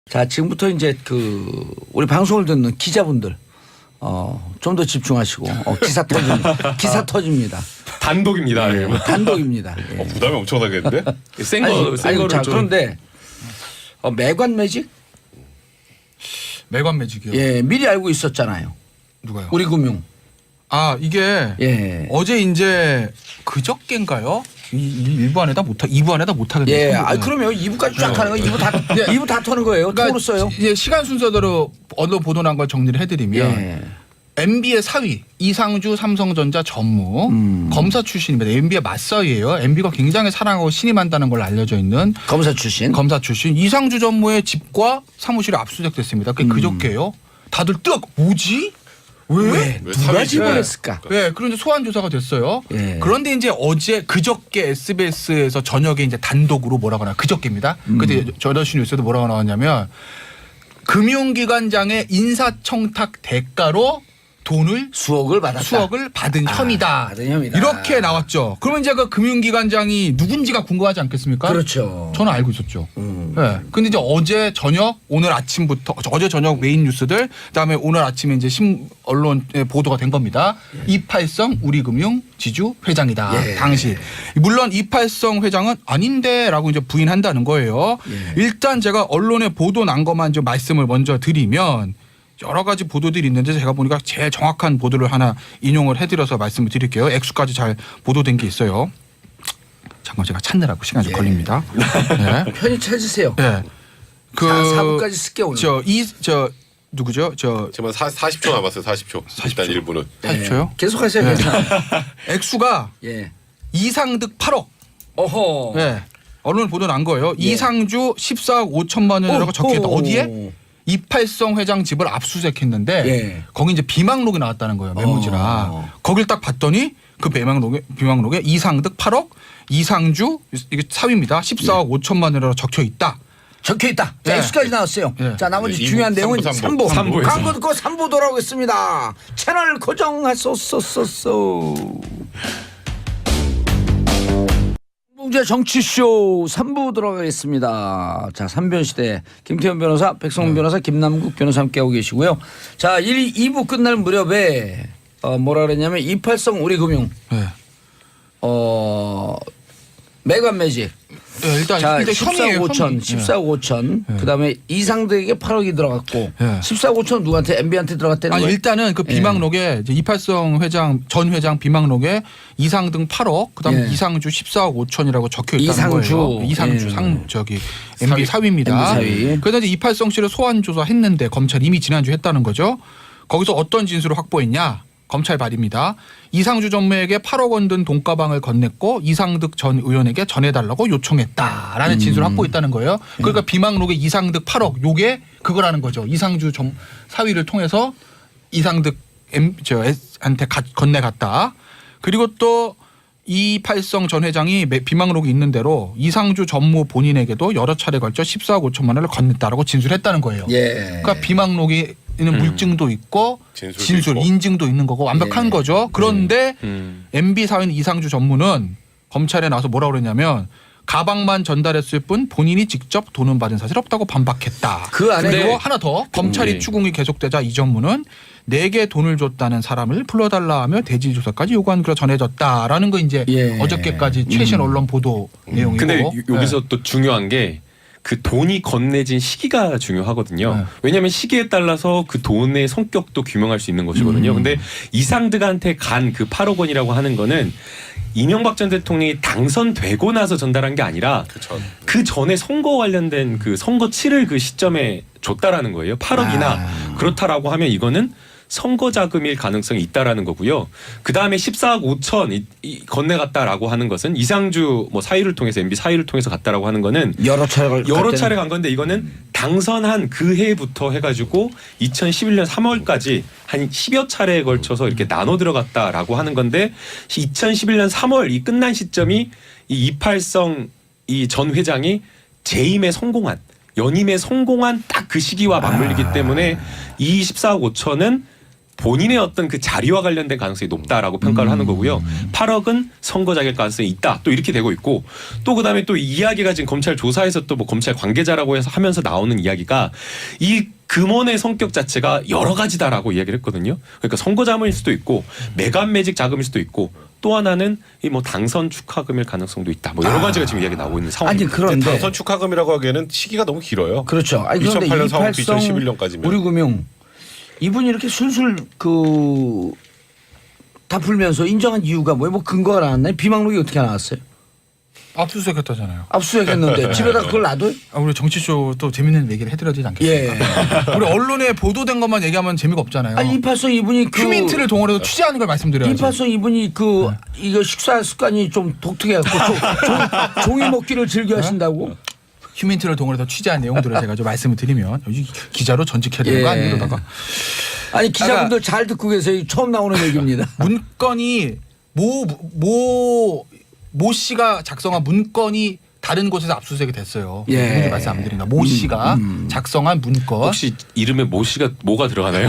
자, 지금부터 이제 우리 방송을 듣는 기자분들 좀 더 집중하시고 기사 터집니다. 단독입니다. 네, 단독입니다. 예. 부담이 엄청나겠는데? 센 거를 자, 좀. 그런데 매관 매직? 매관 매직이요. 예, 미리 알고 있었잖아요. 누가요? 우리 금융. 아 이게 예. 어제 이제 그저께인가요? 일부 안에다 못하 2부 안에다 못하겠네요. 예, 그러면 2부까지 쫙 하는 거 2부 다 터는 거예요. 통으로 써요. 이제 시간 순서대로 언론 보도 난 걸 정리를 해드리면 예. MB의 사위 이상주 삼성전자 전무 검사 출신입니다. MB의 맞사위예요. MB가 굉장히 사랑하고 신임한다는 걸 알려져 있는 검사 출신. 검사 출신 이상주 전무의 집과 사무실이 압수수색됐습니다. 그게 그저께요. 다들 뭐지? 왜? 누가 집어냈을까? 네, 그런데 소환 조사가 됐어요. 예. 그런데 이제 그저께 SBS에서 저녁에 이제 단독으로 뭐라고 하나 그저께입니다. 근데 저더시 뉴스에도 뭐라고 나왔냐면 금융기관장의 인사청탁 대가로 돈을 수억을 받은 혐의다. 받은 혐의다. 이렇게 나왔죠. 그러면 이제 그 금융기관장이 누군지가 궁금하지 않겠습니까? 그렇죠. 저는 알고 있었죠. 네. 근데 이제 어제 저녁, 오늘 아침부터 어제 저녁 메인 뉴스들, 그다음에 오늘 아침에 이제 언론에 보도가 된 겁니다. 이팔성 우리금융 지주 회장이다. 예. 당시 물론 이팔성 회장은 아닌데라고 이제 부인한다는 거예요. 예. 일단 제가 언론에 보도 난 것만 좀 말씀을 먼저 드리면. 여러 가지 보도들이 있는데 제가 보니까 제일 정확한 보도를 하나 인용을 해드려서 말씀을 드릴게요. 액수까지 잘 보도된 게 있어요. 잠깐 제가 찾느라고 시간이 좀 걸립니다. 네. 편히 찾으세요. 네. 4부까지 쓸게 오늘. 누구죠? 지금 40초 남았어요. 40초. 일단 1부는. 40초요? 계속하세요. 네. 괜찮아요. 액수가 예. 이상득 8억. 어허. 네. 언론 보도 난 거예요. 예. 이상주 14억 5천만 원이라고 적혀있다. 어디에? 이팔성 회장 집을 압수수색했는데 예. 거기 이제 비망록이 나왔다는 거예요. 메모지랑. 거길 딱 봤더니 그 비망록에 이상득 8억, 이상주 이게 사위입니다. 14억 5천만 원이라고 적혀 있다. 적혀 있다. 자, 네. 액수까지 나왔어요. 네. 자, 나머지 네, 중요한 내용은 3부. 3부. 3부에서. 광고 듣고 3부 돌아오겠습니다. 채널 고정하소서. 봉제 정치쇼 3부 들어가겠습니다. 자, 3변 시대 김태현 변호사, 백성문 변호사, 김남국 변호사 함께하고 계시고요. 자, 2부 끝날 무렵에 뭐라 그랬냐면 이팔성 우리금융 네. 매관 매직. 네, 일단 자, 근데 14억 5천, 혐의. 14억 5천. 그다음에 이상득에게 8억이 들어갔고 네. 14억 5천 누구한테 MB한테 들어갔다는 아니 거예요? 일단은 그 비망록에 이제 이팔성 전 회장 비망록에 이상등 8억, 그다음에 예. 이상주 14억 5천이라고 적혀 있다는 이상주. 거예요. 이상주 예. MB 사위입니다. MB 사위. 그래서 이제 이팔성 씨를 소환 조사했는데 검찰이 이미 지난주 했다는 거죠. 거기서 어떤 진술을 확보했냐? 검찰 말입니다. 이상주 전무에게 8억 원 든 돈가방을 건넸고 이상득 전 의원에게 전해달라고 요청했다라는 진술을 확보했다는 거예요. 그러니까 비망록에 이상득 8억 요게 그거라는 거죠. 이상주 사위를 통해서 이상득 한테 건네갔다. 그리고 또 이팔성 전 회장이 비망록이 있는 대로 이상주 전무 본인에게도 여러 차례 걸쳐 14억 5천만 원을 건넸다라고 진술했다는 거예요. 예. 그러니까 비망록에 있는 물증도 있고 진술, 있고. 인증도 있는 거고 완벽한 예. 거죠. 그런데 MB 사위인 이상주 전무는 검찰에 나와서 뭐라고 그랬냐면 가방만 전달했을 뿐 본인이 직접 돈은 받은 사실 없다고 반박했다. 그 안에 그리고 하나 더 검찰이 네. 추궁이 계속되자 이 전무는 내게 돈을 줬다는 사람을 불러달라 하며 대지 조사까지 요구한 걸 전해졌다라는 거 이제 예. 어저께까지 최신 언론 보도 내용이고. 근데 여기서 네. 또 중요한 게 그 돈이 건네진 시기가 중요하거든요. 네. 왜냐하면 시기에 따라서 그 돈의 성격도 규명할 수 있는 것이거든요. 근데 이상득한테 간 그 8억 원이라고 하는 거는 이명박 전 대통령이 당선되고 나서 전달한 게 아니라 그 전에 선거 관련된 그 선거 치를 그 시점에 줬다라는 거예요. 8억이나 그렇다라고 하면 이거는 선거 자금일 가능성이 있다라는 거고요. 그 다음에 14억 5천 건네갔다라고 하는 것은 이상주 사위를 통해서 MB 사위를 통해서 갔다라고 하는 거는 여러 차례 간 건데 이거는 당선한 그 해부터 해가지고 2011년 3월까지 한 10여 차례에 걸쳐서 이렇게 나눠 들어갔다라고 하는 건데 2011년 3월 이 끝난 시점이 이 이팔성 이 전 회장이 재임에 성공한 연임에 성공한 딱 그 시기와 맞물리기 때문에 이 14억 5천은 본인의 어떤 그 자리와 관련된 가능성이 높다라고 평가를 하는 거고요. 8억은 선거 자격 가능성이 있다. 또 이렇게 되고 있고 또 그다음에 또 이야기가 지금 검찰 조사에서 또 뭐 검찰 관계자라고 해서 하면서 나오는 이야기가 이 금원의 성격 자체가 여러 가지다라고 이야기를 했거든요. 그러니까 선거 자문일 수도 있고 매간 매직 자금일 수도 있고 또 하나는 이 뭐 당선 축하금일 가능성도 있다. 뭐 여러 가지가 지금 이야기 나오고 있는 아니 상황입니다. 그런데 당선 축하금이라고 하기에는 시기가 너무 길어요. 그렇죠. 아니 그런데 2008년 상황 2008성 2011년까지면 우리금융 이분이 이렇게 술술 다 풀면서 인정한 이유가 뭐예요? 뭐 근거가 나왔나요? 비망록이 어떻게 나왔어요? 압수수색 했다잖아요. 압수수색했는데 집에다 그걸 놔둬요? 우리 정치쇼 또 재밌는 얘기를 해드려야 되지 않겠습니까? 예. 우리 언론에 보도된 것만 얘기하면 재미가 없잖아요. 아니 이팔성 이분이 휴민트를 동원해서 취재하는 걸 말씀드려야죠. 이팔성 이분이 이거 식사 습관이 좀 독특해갖고 종이 먹기를 즐겨 하신다고? 휴민트를 동원해서 취재한 내용들을 제가 좀 말씀을 드리면 여기 기자로 전직해야 되는 거 아니에요? 이러다가 아니 기자분들 잘 듣고 계세요. 처음 나오는 얘기입니다. 문건이 모 씨가 작성한 문건이 다른 곳에서 압수수색이 됐어요. 예. 누군지 말씀 안 드립니다. 모 씨가 작성한 문건. 혹시 이름에 모 씨가 뭐가 들어가나요?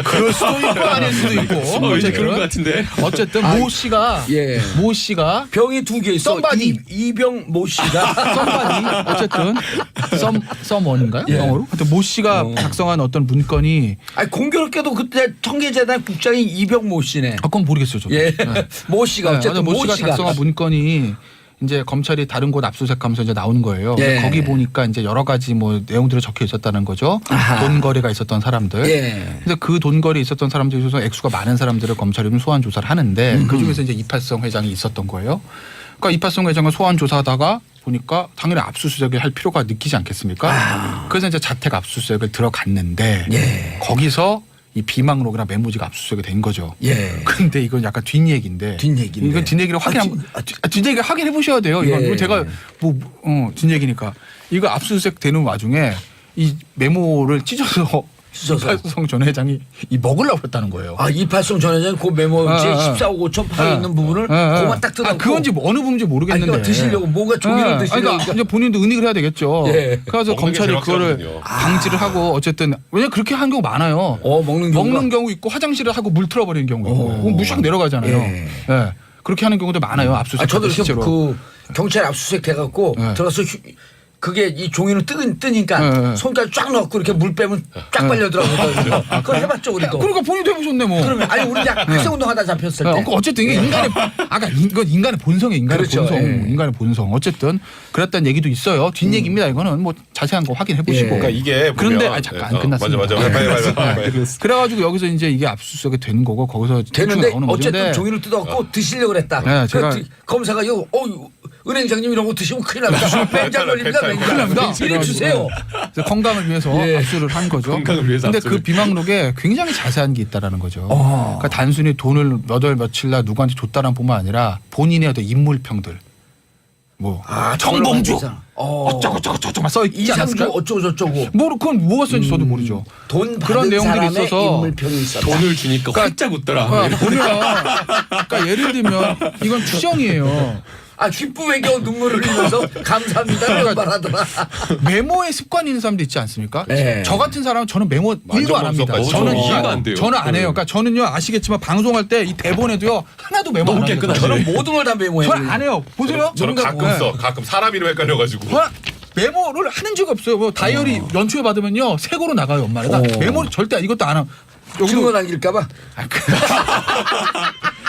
그럴 수도 있고 아닐 수도 있고. 왠지 그런 것 같은데. 어쨌든 모 씨가 예. 모 씨가 병이 2개 있어. 썸바디. 이병 모 씨가 썸바디 어쨌든 썸원인가요? 예. 영어로? 하여튼 모 씨가 작성한 어떤 문건이 아니 공교롭게도 그때 청계재단 국장이 이병 모 씨네. 그건 모르겠어요. 저도. 예. 모 씨가 어쨌든 모 씨가 작성한 문건이 이제 검찰이 다른 곳 압수수색하면서 이제 나오는 거예요. 예. 거기 보니까 이제 여러 가지 뭐 내용들이 적혀 있었다는 거죠. 아하. 돈 거래가 있었던 사람들. 예. 근데 그 돈 거래 있었던 사람들 중에서 액수가 많은 사람들을 검찰이 좀 소환 조사를 하는데 그 중에서 이제 이팔성 회장이 있었던 거예요. 그러니까 이팔성 회장을 소환 조사하다가 보니까 당연히 압수수색을 할 필요가 느끼지 않겠습니까? 그래서 이제 자택 압수수색을 들어갔는데 예. 거기서 이 비망록이나 메모지가 압수수색이 된 거죠. 예. 근데 이건 약간 뒷얘기인데. 뒷얘기인데. 이건 뒷얘기를 뒷얘기를 확인해 보셔야 돼요. 이건 예. 제가 뒷얘기니까 이거 압수수색 되는 와중에 이 메모를 찢어서 이팔성 전 회장이 이 먹으려고 했다는 거예요. 아 이팔성 전 회장이 그 메모지 14억 5천 파에 있는 부분을 그만 딱 뜯어. 그건지 뭐 어느 부분인지 모르겠는데. 아니, 드시려고 뭔가 종이를 드시려고. 그러니까 이제 본인도 은닉을 해야 되겠죠. 예. 그래서 먹는 게 검찰이 제일 그거를 확실하군요. 방지를 하고 어쨌든 왜냐 그렇게 한 경우 많아요. 먹는 경우 있고 화장실을 하고 물 틀어버리는 경우 있고 무시하고 내려가잖아요. 예. 예. 그렇게 하는 경우도 많아요. 압수수색. 저도 이렇게 실제로. 그 경찰 압수수색 돼갖고 네. 들어서 그게 이 종이는 뜨니까 손까지 쫙 넣고 이렇게 물 빼면 쫙 빨려들어가거든요. 그걸 해봤죠 우리도. 그러니까 본인도 해보셨네 뭐. 그러면 아니 우리 학생운동하다 잡혔을 때. 어쨌든 이게 이건 인간의 본성이에요. 인간의 그렇죠. 본성. 예. 인간의 본성. 어쨌든 그랬다는 얘기도 있어요. 뒷얘기입니다. 이거는 뭐 자세한 거 확인해 보시고. 그러니까 이게 그런데 보면- 잠깐 안 끝났습니다. 맞아. 빨리. 그래가지고 여기서 이제 이게 압수수색이 된 거고 거기서 되는데 나오는 거죠. 어쨌든 근데 종이를 뜯어갖고 드시려고 그랬다. 네, 제가- 그래서 검사가 이거 은행장님 이런 거 드시면 큰일 납니다. 맹장 걸립니다. 큰일 맹장. 납니다. 이리 주세요. 그래서 건강을 위해서 예. 압수를 한 거죠. 건강을 위해서 근데 압수를. 그 비망록에 굉장히 자세한 게 있다라는 거죠. 그러니까 단순히 돈을 몇 월 며칠 날 누구한테 줬다는 뿐만 아니라 본인의 어떤 인물평들. 뭐 정봉주 어쩌고 막 써 있지 이상주 않았을까요? 어쩌고 저쩌고. 그건 뭐가 써있는지 저도 모르죠. 돈 그런 받은 내용들이 사람의 있어서 인물평이 있었다. 돈을 주니까 활짝 웃더라. 보면 그러니까 예를 들면 이건 추정이에요. 아 기쁨의 겨우 눈물을 흘리면서 감사합니다 이런 말하더라. 메모에 습관이 있는 사람도 있지 않습니까? 네. 저 같은 사람은 저는 메모 1도 안 합니다. 만족감까지. 저는 이해가 안 돼요. 저는 안 해요. 그러니까 저는요 아시겠지만 방송할 때 이 대본에도요 하나도 메모 너무 안 합니다. 깨끗하시네. 저는 모든 걸 다 메모해요. 저는 안 해요. 보세요. 저는 가끔 네. 써. 가끔 사람 이름 헷갈려가지고. 저는 메모를 하는 적이 없어요. 뭐 다이어리 연초에 받으면요 새 거로 나가요 연말에. 나 메모를 절대 이것도 안 하고. 증거 남길까봐.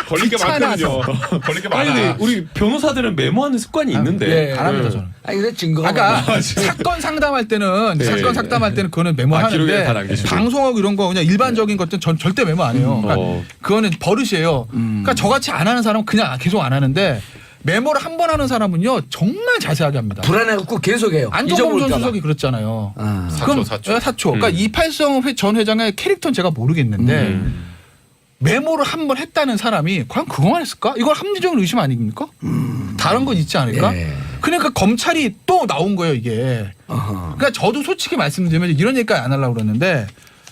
걸릴 게 귀찮아서. 많거든요. 걸릴 게 아니 근데 많아. 우리 변호사들은 메모하는 습관이 있는데. 예. 안 합니다 저는. 아니 근데 증거가. 아까 사건 상담할 때는 사건 상담할 때는 그거는 기록에 다 메모하는데 남기시고. 방송하고 이런 거 그냥 일반적인 것들은 전 절대 메모 안 해요. 그러니까 어. 그거는 버릇이에요. 그러니까 저같이 안 하는 사람은 그냥 계속 안 하는데 메모를 한 번 하는 사람은요 정말 자세하게 합니다. 불안해갖고 계속해요. 안종범 전 잊어버릴까봐. 수석이 그랬잖아요. 아. 사초. 사초. 그러니까 이팔성 전 회장의 캐릭터는 제가 모르겠는데 메모를 한 번 했다는 사람이 과연 그거만 했을까? 이건 합리적인 의심 아닙니까? 다른 건 있지 않을까? 예. 그러니까 검찰이 또 나온 거예요 이게. 어허. 그러니까 저도 솔직히 말씀드리면 이런 얘기까지 안 하려고 그러는데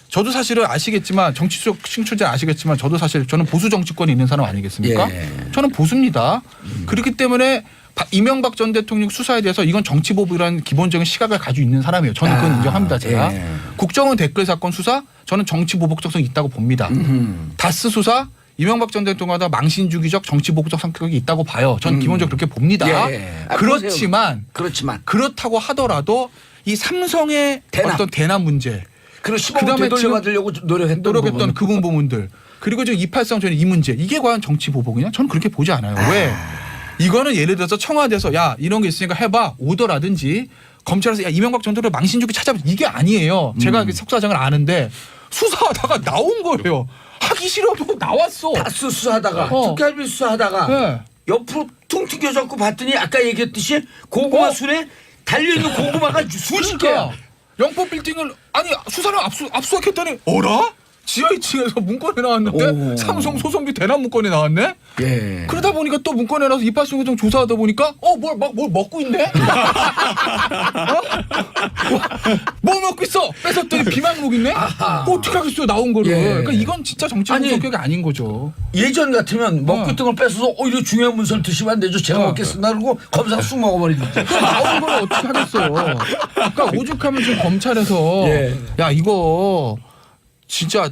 저도 사실은 아시겠지만 정치 속 신출자 아시겠지만 저도 사실 저는 보수 정치권에 있는 사람 아니겠습니까? 예. 저는 보수입니다. 그렇기 때문에 이명박 전 대통령 수사에 대해서 이건 정치보복이라는 기본적인 시각을 가지고 있는 사람이에요. 저는 그건 인정합니다. 제가. 예. 국정원 댓글 사건 수사 저는 정치 보복적성이 있다고 봅니다. 다스 수사 이명박 전 대통령보다 망신주기적 정치 보복적 성격이 있다고 봐요. 전 기본적으로 그렇게 봅니다. 예. 그렇지만 그렇다고 하더라도 이 삼성의 대남. 어떤 대남 문제 그리고 15억 그다음에 되돌려받으려고 노력했던 그 부분들 그리고 지금 283 전에 이 문제 이게 과연 정치 보복이냐? 저는 그렇게 보지 않아요. 왜? 이거는 예를 들어서 청와대에서 야 이런 게 있으니까 해봐 오더라든지 검찰에서 야 이명박 전 대통령 망신주기 찾아보자 이게 아니에요. 제가 그 속사정을 아는데 수사하다가 나온 거예요. 하기 싫어도 나왔어. 다스 수사하다가 특갈비 수사하다가 네. 옆으로 퉁 튀겨졌고 봤더니 아까 얘기했듯이 고구마 순에 달려있는 고구마가 수십 개야. 영포 빌딩을 아니 수사를 압수수색했더니 어라? 지하 2층에서 문건이 나왔는데 오. 삼성 소송비 대납 문건이 나왔네. 예. 그러다 보니까 또 문건에 나와서 이파수 계정 조사하다 보니까 뭘 먹고 있네. 뭘 먹고 있어? 뺏었더니 비망록 있네. 어떻게 하겠어요 나온 거를. 예. 그러니까 이건 진짜 정치 아니, 성격이 아닌 거죠. 예전 같으면 먹고 있던 걸 뺏어서 이거 중요한 문서를 드시면 안 되죠. 제가 먹겠습니다. 그러고 검사가 쑥 먹어버리는데. 그 나온 걸 어떻게 하겠어요. 그러니까 오죽하면 지금 검찰에서 예. 야 이거 진짜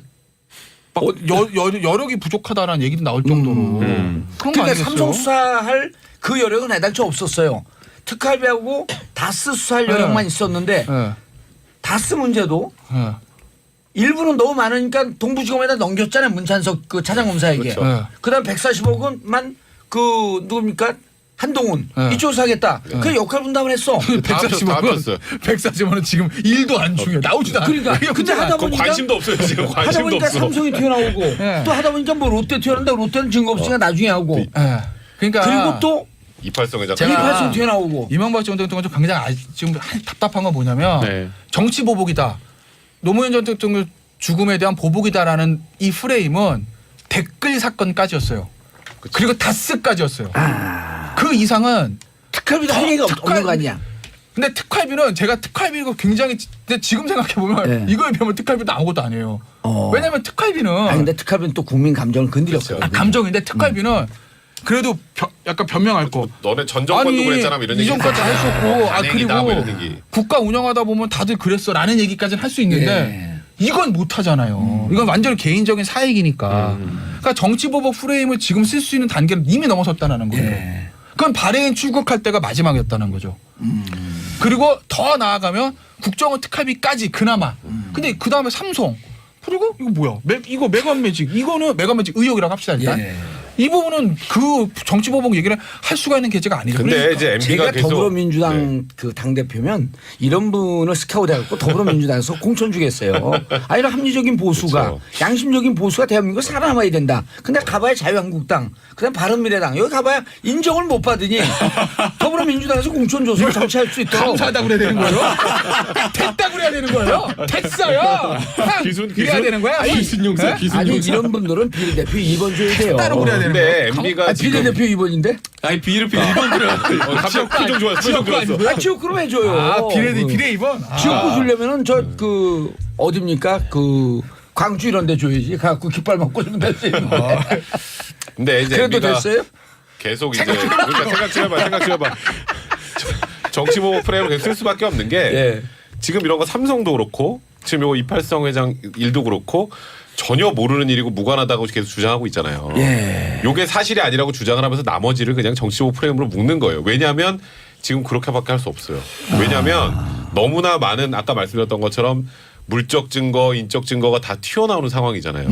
막 여력이 부족하다라는 얘기도 나올 정도로 그런 거 그러니까 아니겠어요? 삼성 수사할 그 여력은 애당초 없었어요. 특활비하고 다스 수사할 여력만 있었는데 예. 다스 문제도 예. 일부는 너무 많으니까 동부지검에다 넘겼잖아요. 문찬석 그 차장검사에게. 그렇죠. 예. 그다음 140억은만 그 누굽니까? 한동훈 네. 이쪽에서 하겠다. 그 역할 분담을 했어. 140원은 지금 일도 안 중요해. 나오지도 않아. 그러니까 근데 하다 그건 보니까 관심도 없어요 지금 하다 관심도 보니까 없어. 삼성이 튀어나오고 네. 또 하다 보니까 뭐 롯데 튀어나온다. 롯데는 증거 없으니까 나중에 하고 예. 그러니까 그리고 또 이팔성회장. 제가- 이팔성 튀어나오고 이명박 전 대통령 좀 굉장히 지금 답답한 건 뭐냐면 네. 정치 보복이다. 노무현 전 대통령 죽음에 대한 보복이다라는 이 프레임은 댓글 사건까지였어요. 그리고 다스까지였어요. 그 이상은 특활비도 할 얘기가 없는 거 아니야. 근데 특활비는 제가 특활비가 굉장히 근데 지금 생각해 보면 네. 이거에 비하면 특활비도 아무것도 아니에요. 왜냐하면 특활비는 아니 근데 특활비는 또 국민 감정을 건드렸거든요. 감정인데 특활비는 그래도 약간 변명할 거. 너네 전 정권도 그랬잖아 이런 얘기. 이전까지 했었고 단행이다, 뭐 이런 그리고 얘기. 국가 운영하다 보면 다들 그랬어라는 얘기까지는 할 수 있는데 이건 못 하잖아요. 이건 완전히 개인적인 사익이니까. 그러니까 정치 보복 프레임을 지금 쓸 수 있는 단계를 이미 넘어섰다는 거예요. 예. 그건 발해인 출국할 때가 마지막이었다는 거죠. 그리고 더 나아가면 국정원 특활비까지 그나마. 근데 그 다음에 삼성. 그리고 이거 뭐야? 이거 메가매직. 이거는 메가매직 의혹이라고 합시다 일단. 예. 이 부분은 그 정치 보복 얘기를 할 수가 있는 계제가 아니죠. 근데 그러니까. 이제 MB가 제가 계속 더불어민주당 그 당대표면 이런 분을 스카우트 해갖고 더불어민주당에서 공천 주겠어요. 아, 이런 합리적인 보수가 그렇죠. 양심적인 보수가 대한민국에 살아남아야 된다. 근데 가봐야 자유한국당 그다음 바른미래당 여기 가봐야 인정을 못 받으니 더불어민주당에서 공천 줘서 정치할 수 있도록 감사하다고 그래야 되는 거예요? 됐다고 그래야 되는 거예요? 됐어요. 이래야 되는 거야? 기순용사 아니 이런 분들은 비례대표 2번 줘야 돼요. 따로 그래야 되는 근데 거예요? MB가 지금 비례대표 2번인데? 아니 비례표 1번 들어요. 갑자기 표정 좋았어. 표정 좋았어. 아 지역구로 해줘요. 아, 비례 2번? 지역구 주려면은 저 그 어딥니까 그 광주 이런 데 줘야지. 갖고 깃발만 꽂으면 될 수 있는데. 근데 이제 그래도 MB가 됐어요? 계속 이제 그러니까 생각 좀 해봐. 정치 보복 프레임을 계속 쓸 수밖에 없는 게 예. 지금 이런 거 삼성도 그렇고 지금 요거 이팔성 회장 일도 그렇고 전혀 모르는 일이고 무관하다고 계속 주장하고 있잖아요. 예. 요게 사실이 아니라고 주장을 하면서 나머지를 그냥 정치 보복 프레임으로 묶는 거예요. 왜냐하면 지금 그렇게밖에 할 수 없어요. 왜냐하면 너무나 많은 아까 말씀드렸던 것처럼 물적 증거, 인적 증거가 다 튀어나오는 상황이잖아요.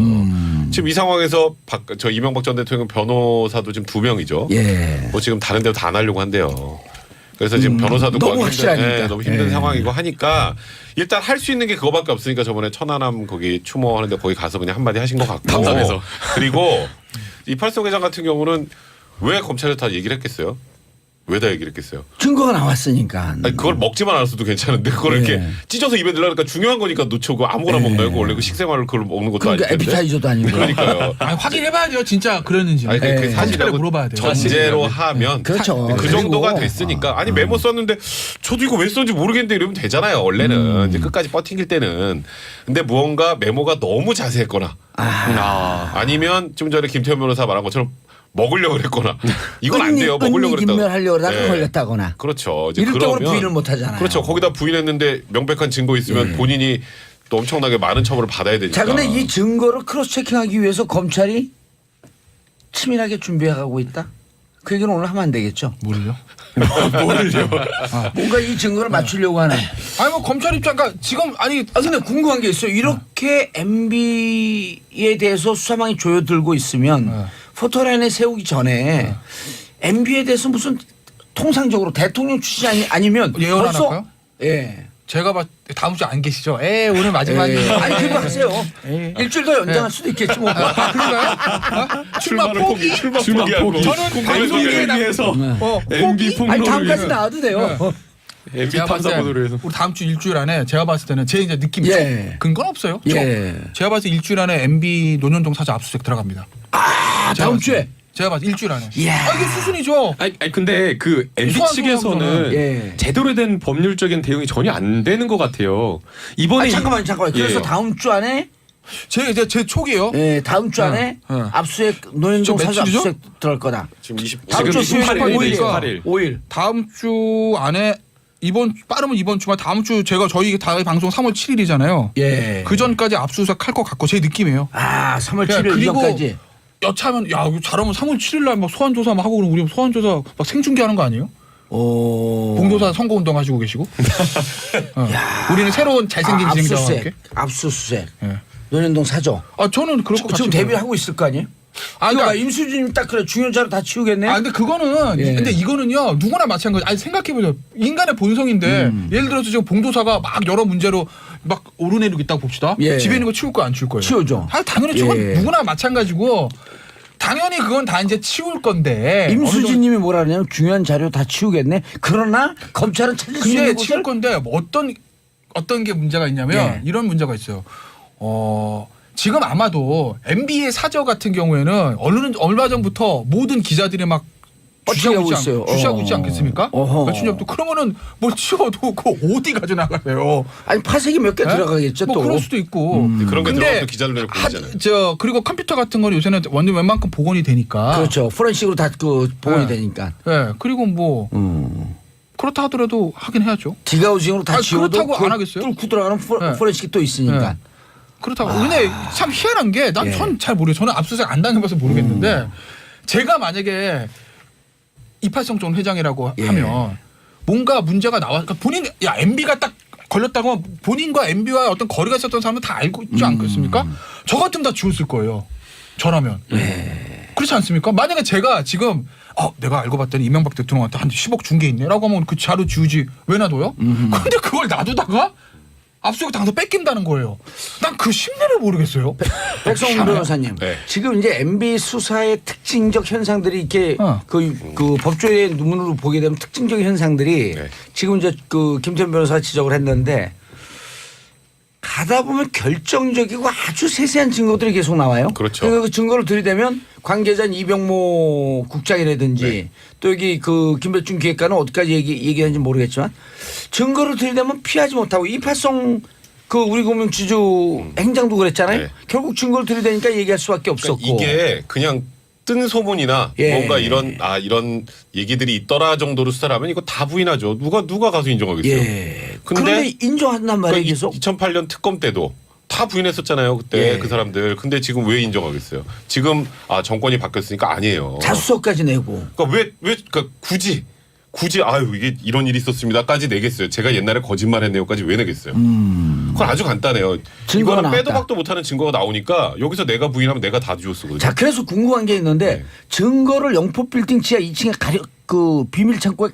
지금 이 상황에서 저 이명박 전 대통령 변호사도 지금 2명이죠. 예. 뭐 지금 다른 데로 다 안 하려고 한대요. 그래서 지금 변호사도 너무 구하기 확실하니까. 너무 힘든 예. 상황이고 하니까 일단 할 수 있는 게 그거밖에 없으니까 저번에 천안함 거기 추모하는데 거기 가서 그냥 한마디 하신 것 같고 담담해서. 그리고 이팔성 회장 같은 경우는 왜 검찰에 다 얘기를 했겠어요? 왜 다 얘기를 했겠어요? 증거가 나왔으니까. 아니 그걸 먹지만 않았어도 괜찮은데 그걸 예. 이렇게 찢어서 입에 넣으려니까 중요한 거니까 놓쳐고 아무거나 먹나요? 원래 그 식생활을 그걸 먹는 것도 그러니까 아닌데. 에피타이저도 아니고. 그러니까요. 아, 확인해봐야죠. 진짜 그랬는지. 아니 그 예. 사실이라고 검찰에 물어봐야 돼요. 전제로 하면 그렇죠. 그 정도가 그리고 됐으니까 아니 메모 썼는데 저도 이거 왜 썼는지 모르겠는데 이러면 되잖아요. 원래는 이제 끝까지 버팅길 때는. 근데 무언가 메모가 너무 자세했거나 아니면 좀 전에 김태현 변호사 말한 것처럼 먹으려고 그랬거나 이건 안 돼요. 먹으려고 그랬다고. 인멸하려고 하다가 네. 걸렸다거나. 그렇죠. 이제 이럴 경우는 그러면 부인을 못 하잖아요. 그렇죠. 거기다 부인했는데 명백한 증거 있으면 본인이 또 엄청나게 많은 처벌을 받아야 되니까. 자, 근데 이 증거를 크로스 체킹하기 위해서 검찰이 치밀하게 준비해가고 있다. 그 얘기는 오늘 하면 안 되겠죠. 뭐를요? 뭐를요? 뭔가 이 증거를 맞추려고 하네. 아니 뭐 검찰 입장 그러니까 지금 아니 근데 궁금한 게 있어요. 이렇게 MB에 대해서 수사망이 조여들고 있으면 포토라인에 세우기 전에 MB에 대해서 무슨 통상적으로 대통령 출신이 아니면 예언 안 벌써 할까요? 예. 제가 다음 주 안 계시죠? 오늘 마지막이에요. 예. 아니 그거 하세요. 일주일 더 연장할 수도 있겠지 뭐. 그런가요? 출마 포기? 출마 포기하고. 포기. 저는 방송에 위해서 아니 MB 폭로를 다음까지 위해서 나와도 돼요. MB 제가 봤을 때 탐사보도를 해서 우리 다음 주 일주일 안에 제가 봤을 때는 제 이제 느낌 예. 근거는 없어요. 예. 제가 봤을 때 일주일 안에 MB 논현동 사저 압수수색 들어갑니다. 아 제가 다음 봤을 때. 주에. 제가 봤을 때 일주일 안에. 이야. 이게 수순이죠. 아니 근데 그 MB 소환 측에서는 소환 예. 제대로 된 법률적인 대응이 전혀 안 되는 것 같아요. 이번에 아니, 잠깐만. 그래서 예. 다음 주 안에 제 촉이에요. 예, 다음 주 안에 압수수색 노현동 지금 사저 며칠이죠? 압수수색 들어갈 거다. 지금 20 다음 주 지금 18일 28일이니까 5일. 28일. 5일. 다음 주 안에 빠르면 이번 주말 다음 주 저희 다음 방송 3월 7일이잖아요. 예. 그 전까지 압수수색 할 것 같고 제 느낌이에요. 아, 3월 7일 그리고 이전까지. 여차하면 야 이거 잘하면 3월 7일 날 막 소환 조사 막 하고 그럼 우리 소환 조사 막 생중계하는 거 아니에요? 오. 봉도사 선거 운동 하시고 계시고. 우리는 새로운 잘생긴 진행자와 함께. 압수수색. 예. 노현동 사저. 저는 그럴 것 같아요. 지금 데뷔를 하고 있을 거 아니에요? 아, 이거 그러니까- 봐, 임수진님 딱 그래 중요한 자료 다 치우겠네. 아 근데 그거는 예. 근데 이거는요 누구나 마찬가지. 아니 생각해보죠. 인간의 본성인데 예를 들어서 지금 봉도사가 막 여러 문제로 막 오르내리고 있다고 봅시다. 예. 집에 있는 거 치울 거야 안 치울 거예요? 치우죠. 당연히 저건 예. 누구나 마찬가지고 당연히 그건 다 이제 치울 건데. 임수진님이 뭐라 그러냐면 중요한 자료 다 치우겠네. 그러나 검찰은 찾을 수 근데 있는 치울 곳을 건데 뭐 어떤 게 문제가 있냐면 예. 이런 문제가 있어요. 지금 아마도 MB의 사저 같은 경우에는 언론은 얼마 전부터 모든 기자들이 막 뻗치고 있어요. 주시하고 있지 않겠습니까? 어허. 며칠 전부터 그러면은 뭐 치워도 그 어디 가져나가세요? 아니 파색이 몇 개 예? 들어가겠죠 뭐 또. 그럴 수도 있고. 그런 게 근데 들어가면 또 기자들 내려 보이잖아요. 그리고 컴퓨터 같은 거는 요새는 웬만큼 복원이 되니까. 그렇죠. 포렌식으로 다 그 복원이 네. 되니까. 예. 그리고 뭐 그렇다 하더라도 하긴 해야죠. 디가우징으로 다 아니, 지워도 그렇다고 안 그걸 하겠어요? 뚫고 들어가는 네. 포렌식이 또 있으니까. 그렇다고. 근데 참 희한한 게 난 예. 전 잘 모르겠어요. 저는 압수수색 안 당해봐서 모르겠는데 제가 만약에 이팔성종 회장이라고 예. 하면 뭔가 문제가 나와. 그러니까 MB가 딱 걸렸다고 하면 본인과 MB와 어떤 거리가 있었던 사람은 다 알고 있지 않겠습니까? 저 같으면 다 지웠을 거예요. 저라면. 그렇지 않습니까? 만약에 제가 지금 내가 알고 봤더니 이명박 대통령한테 한 10억 준 게 있네라고 하면 그 자료 지우지 왜 놔둬요? 근데 그걸 놔두다가 압수수색 당해서 뺏긴다는 거예요. 난 그 심리를 모르겠어요. 백성훈 변호사님, 네. 지금 이제 MB 수사의 특징적 현상들이 이렇게 어. 그 법조의 눈으로 보게 되면 특징적 현상들이 네. 지금 이제 그 김태현 변호사가 지적을 했는데 가다 보면 결정적이고 아주 세세한 증거들이 계속 나와요. 그렇죠. 그러니까 그 증거를 들이대면 관계자인 이병모 국장이라든지 네. 또 여기 그 김백준 기획관은 어디까지 얘기하는지 모르겠지만 증거를 들이대면 피하지 못하고 이팔성 그 우리 공명지주 행장도 그랬잖아요. 네. 결국 증거를 들이대니까 얘기할 수밖에 없었고. 그러니까 이게 그냥 뜬 소문이나 예. 뭔가 이런 얘기들이 있더라 정도로 수사를 하면 이거 다 부인하죠. 누가 가서 인정하겠어요. 예. 근데 그런데 인정한단 말이에요. 그러니까 계속. 2008년 특검 때도 다 부인했었잖아요. 그때 예. 그 사람들. 근데 지금 왜 인정하겠어요? 지금 정권이 바뀌었으니까 아니에요. 자수서까지 내고. 그러니까 그러니까 굳이 아유 이게 이런 일이 있었습니다까지 내겠어요. 제가 옛날에 거짓말했네요까지 왜 내겠어요? 그건 아주 간단해요. 증거가 이거는 빼도 나왔다. 박도 못하는 증거가 나오니까 여기서 내가 부인하면 내가 다 뒤집어쓰거든요. 자, 그래서 궁금한 게 있는데 네. 증거를 영포 빌딩 지하 2층에 그 비밀 창고에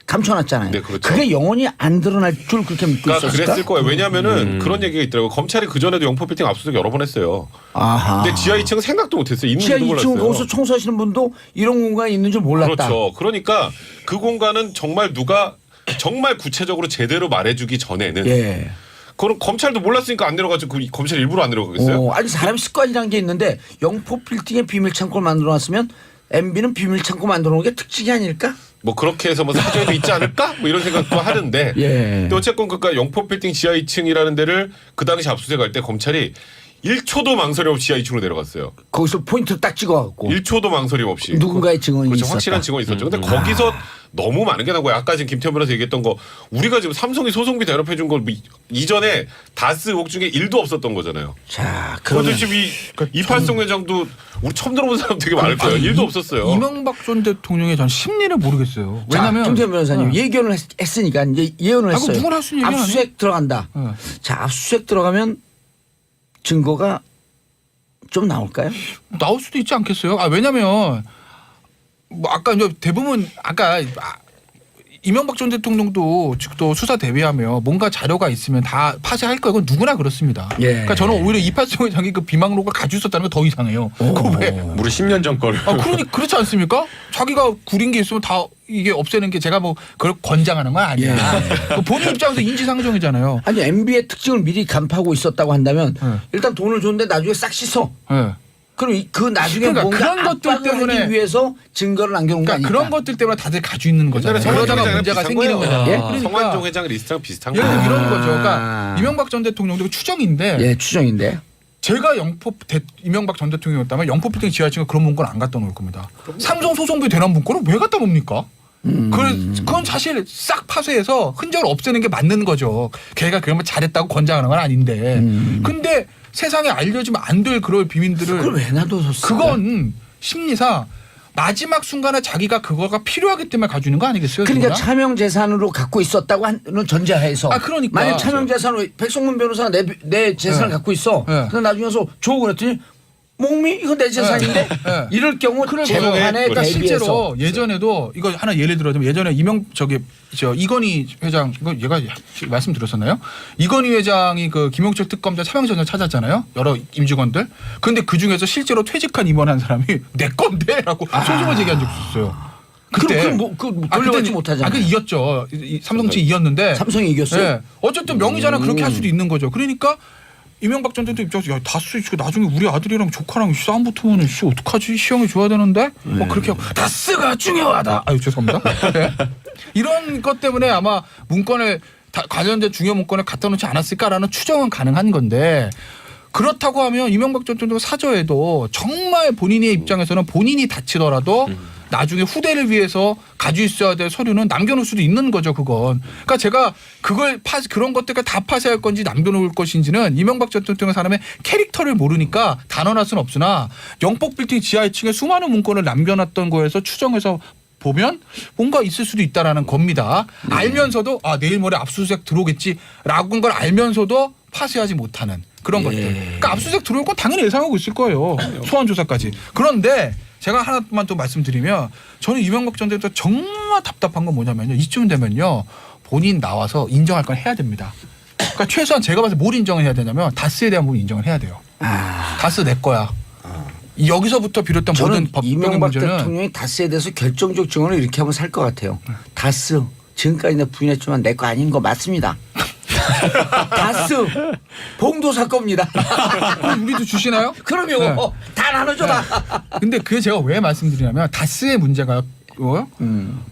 감춰놨잖아요. 네, 그렇죠. 그게 영원히 안 드러날 줄 그렇게 믿고 그러니까 있었을까? 그랬을 거예요. 왜냐하면은 그런 얘기가 있더라고요. 검찰이 그 전에도 영포 빌딩 압수수색 여러 번 했어요. 아하. 근데 지하 2층은 생각도 못했어요. 있는 지하 줄도 2층 몰랐어요. 거기서 청소하시는 분도 이런 공간이 있는 줄 몰랐다. 그렇죠. 그러니까 그 공간은 정말 누가 정말 구체적으로 제대로 말해주기 전에는 예. 그럼 검찰도 몰랐으니까 안 내려가지고 그 검찰 일부러 안 내려가겠어요? 아니 사람 습관이라는 게 있는데 영포 빌딩에 비밀 창고를 만들어놨으면 MB는 비밀 창고 만들어놓은 게 특징이 아닐까? 뭐 그렇게 해서 뭐 사정에도 있지 않을까? 뭐 이런 생각도 하는데. 예. 근데 어쨌건 그러니까 영포 빌딩 지하 2층이라는 데를 그 당시 압수수색할 때 검찰이 1초도 망설임 없이 지하 2층으로 내려갔어요. 거기서 포인트를 딱 찍어갖고 1초도 망설임 없이. 누군가의 증언이 그렇죠. 있었다. 확실한 증언이 있었죠. 근데 거기서 너무 많은 게 나온 거예요. 아까 지금 김태현 변호사 얘기했던 거 우리가 지금 삼성이 소송비 대납해 준 거 이전에 다스 의혹 중에 1도 없었던 거잖아요. 자, 그런데 그러면 지금 이팔성 회장도 우리 처음 들어본 사람 되게 많을 거예요. 1도 없었어요. 이명박 전 대통령의 전 심리를 모르겠어요. 자, 왜냐면 김태현 변호사님 예견을 했으니까 이제 예언을 아, 그럼 했어요. 누구나 할수 있는 얘기 압수수색 들어간다. 네. 자, 압수수색 들어가면 증거가 좀 나올까요? 나올 수도 있지 않겠어요? 아 왜냐면 뭐 아까 이제 대부분 아까 이명박 전 대통령도 또 수사 대비하며 뭔가 자료가 있으면 다 파쇄할 거예요. 그건 누구나 그렇습니다. 예. 그러니까 저는 오히려 이팔성 회장이 그 비망록을 가지고 있었다는 게 더 이상해요. 그거 왜? 무려 10년 전 거를. 그렇지 않습니까? 자기가 구린 게 있으면 다 이게 없애는 게 제가 뭐 그걸 권장하는 건 아니야. 예. 본인 입장에서 인지상정이잖아요. 아니 MB의 특징을 미리 간파하고 있었다고 한다면 네. 일단 돈을 줬는데 나중에 싹 씻어. 네. 그럼 그 나중에 그러니까 뭔가 그런 것들 압박을 때문에 하기 위해서 증거를 남겨놓은 거 그러니까 아니까. 그런 것들 때문에 다들 가지고 있는 거잖아요. 옛날에 그러다가 성완종 문제가 회장이랑 생기는 비슷한 거잖아요. 거예요. 예? 성완종 회장 리스트랑 비슷한 예를 거예요. 들어 이런 거죠. 아. 그러니까 이명박 전 대통령도 추정인데 예, 추정인데. 제가 이명박 전 대통령이었다면 영포 빌딩 지하층에 그런 문건 안 갖다 놓을 겁니다. 삼성 소송비 대납 문건을 왜 갖다 놓습니까? 그건 사실 싹 파쇄해서 흔적을 없애는 게 맞는 거죠. 걔가 그러면 잘했다고 권장하는 건 아닌데. 근데 세상에 알려지면 안 될 그럴 비밀들을 그걸 왜 놔뒀었어? 그건 심리상 마지막 순간에 자기가 그거가 필요하기 때문에 가지고 있는 거 아니겠어요? 그러니까 누구나? 차명 재산으로 갖고 있었다고 하는 전제하에서. 아, 그러니까. 만약 차명 재산으로 백성문 변호사가 내 재산을 네. 갖고 있어. 네. 그래서 나중에 와서 줘 그랬더니 목미 이건 내 재산인데 네. 이럴 경우 그럴 재판에 그러니까 대비해서. 실제로 예전에도 이거 하나 예를 들어자면 예전에 이건희 회장 이거 얘가 말씀드렸었나요? 이건희 회장이 그 김용철 특검자 차명전을 찾았잖아요. 여러 임직원들. 근데 그 중에서 실제로 퇴직한 임원한 사람이 내 건데라고 소송을 제기한 적이 있었어요. 그럼 돌려받지 그때는- 못하잖아요. 그 이겼죠. 삼성치 이겼는데. 삼성이 이겼어요? 예. 어쨌든 명의자는 그렇게 할 수도 있는 거죠. 그러니까 이명박 전 대통령 입장에서 야 다스 이거 나중에 우리 아들이랑 조카랑 싸움 붙으면은 씨 어떡하지 시형이 줘야 되는데 뭐 그렇게 하고 다스가 중요하다. 아유 죄송합니다. 네. 이런 것 때문에 아마 문건을 관련된 중요 문건을 갖다 놓지 않았을까라는 추정은 가능한 건데 그렇다고 하면 이명박 전 대통령 사저에도 정말 본인의 입장에서는 본인이 다치더라도 나중에 후대를 위해서 가지고 있어야 될 서류는 남겨놓을 수도 있는 거죠, 그건. 그러니까 제가 그걸 그런 것들을 다 파쇄할 건지 남겨놓을 것인지는 이명박 전 대통령 사람의 캐릭터를 모르니까 단언할 수는 없으나 영폭 빌딩 지하 2층에 수많은 문건을 남겨놨던 거에서 추정해서 보면 뭔가 있을 수도 있다라는 겁니다. 알면서도 내일 모레 압수수색 들어오겠지라고 걸 알면서도 파쇄하지 못하는 그런 것들. 그러니까 압수수색 들어올 건 당연히 예상하고 있을 거예요. 소환 조사까지. 그런데 제가 하나만 또 말씀드리면 저는 이명박 전 대통령 정말 답답한 건 뭐냐면요. 이쯤 되면요. 본인 나와서 인정할 건 해야 됩니다. 그러니까 최소한 제가 봐서 뭘 인정을 해야 되냐면 다스에 대한 부분 인정을 해야 돼요. 다스 내 거야. 여기서부터 비롯된 모든 저는 법적인 이명박 문제는 대통령이 다스에 대해서 결정적 증언을 이렇게 하면 살 것 같아요. 다스 지금까지 내가 부인했지만 내 거 아닌 거 맞습니다. 다스 봉도사 겁니다. 그럼 우리도 주시나요? 그럼요. 네. 다 나눠줘 다. 근데 그게 제가 왜 말씀드리냐면 다스의 문제가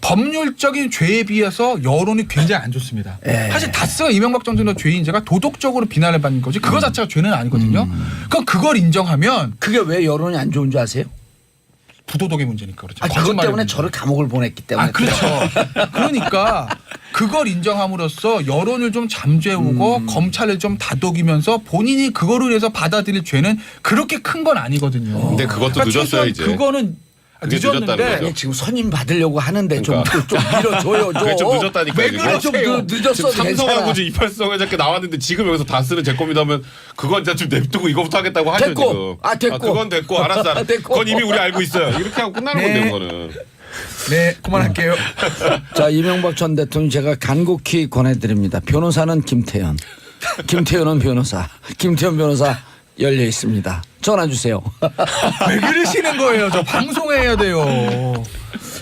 법률적인 죄에 비해서 여론이 굉장히 안 좋습니다. 사실 다스가 이명박 전 대통령 죄인제가 도덕적으로 비난을 받는 거지 그거 자체가 죄는 아니거든요. 그럼 그걸 인정하면 그게 왜 여론이 안 좋은 줄 아세요? 부도덕의 문제니까 그렇죠. 그것 거짓말의 때문에 문제. 저를 감옥을 보냈기 때문에. 그렇죠. 그러니까 그걸 인정함으로써 여론을 좀 잠재우고 검찰을 좀 다독이면서 본인이 그거를 위해서 받아들일 죄는 그렇게 큰 건 아니거든요. 근데 그것도 늦었어요, 최소한 이제. 그거는 그게 늦었다는 늦었는데 거죠. 예, 지금 선임 받으려고 하는데 그러니까. 좀 밀어줘요. 그게 좀 늦었다니까요. 왜 지금. 그래 좀 늦었어. 지금 삼성하고 지금 이팔성 회장께 나왔는데 지금 여기서 다스는 제 겁니다 하면 그건 진짜 좀 냅두고 이거부터 하겠다고 하죠 됐고. 지금. 됐고. 그건 됐고 알았어. 됐고. 그건 이미 우리 알고 있어요. 이렇게 하고 끝나는 네. 건데 그거는. 네 그만할게요. 자 이명박 전 대통령 제가 간곡히 권해드립니다. 변호사는 김태현, 김태현은 변호사, 김태현 변호사 열려 있습니다. 전화 주세요. 왜 그러시는 거예요? 저 방송해야 돼요.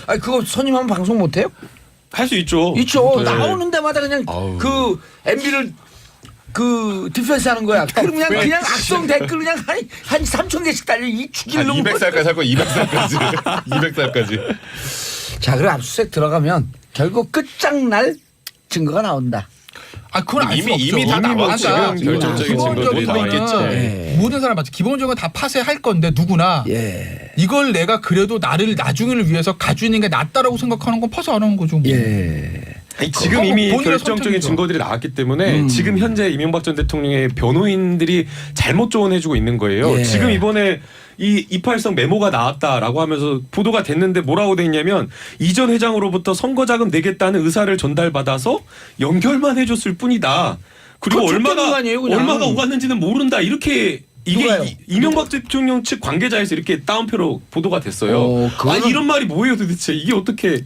아 그거 선임하면 방송 못 해요? 할 수 있죠. 있죠. 네. 나오는 데마다 그냥 아우. 그 MB를 그 디펜스 하는 거야. 그럼 그냥 악성 댓글 그냥 한 3,000개씩 달려 이 한 죽일 놈. 200살까지 할 거야. 200살까지. 200살까지. 자 그럼 압수수색 들어가면 결국 끝장날 증거가 나온다. 그건 알 수 없죠. 이미 다 나왔죠. 그러니까 지금 결정적인 증거들이 나와 있겠죠. 예. 모든 사람 맞죠. 기본적으로 다 파쇄할 건데 누구나 예. 이걸 내가 그래도 나를 나중을 위해서 가지고 있는 게 낫다라고 생각하는 건 파쇄 안 하는 거죠. 뭐. 예. 지금 이미 본인의 결정적인 선택이죠. 증거들이 나왔기 때문에 지금 현재 이명박 전 대통령의 변호인들이 잘못 조언해주고 있는 거예요. 예. 지금 이번에 이 이팔성 메모가 나왔다라고 하면서 보도가 됐는데 뭐라고 돼 있냐면 이전 회장으로부터 선거자금 내겠다는 의사를 전달받아서 연결만 해줬을 뿐이다. 그리고 그거 줬다는 거 아니에요, 그냥. 얼마가 오갔는지는 모른다. 이렇게 이게 누가요? 이명박 대통령 측 관계자에서 이렇게 따옴표로 보도가 됐어요. 아 이런 말이 뭐예요 도대체 이게 어떻게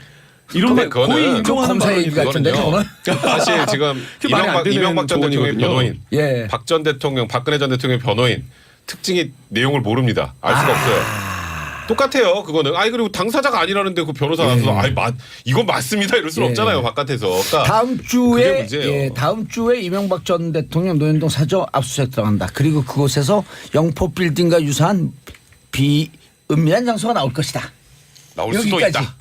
이런 말 그거는 거의 그 인정하는 검사 얘기 발언이거든요. 같은데 그거는. 사실 지금 그게 말이 안 되는 이명박 전 대통령의 조언이거든요. 변호인, 예. 박 전 대통령, 박근혜 전 대통령의 변호인 특징이 내용을 모릅니다. 알 수가 없어요. 똑같아요. 그거는. 아니 그리고 당사자가 아니라는데 그 변호사 나서 아니 이건 맞습니다. 이럴 수는 예. 없잖아요. 바깥에서. 그러니까 다음 그게 주에 문제예요. 다음 주에 이명박 전 대통령 노현동 사저 압수수색 들어간다. 그리고 그곳에서 영포 빌딩과 유사한 비은밀한 장소가 나올 것이다. 나올 수도 여기까지. 있다.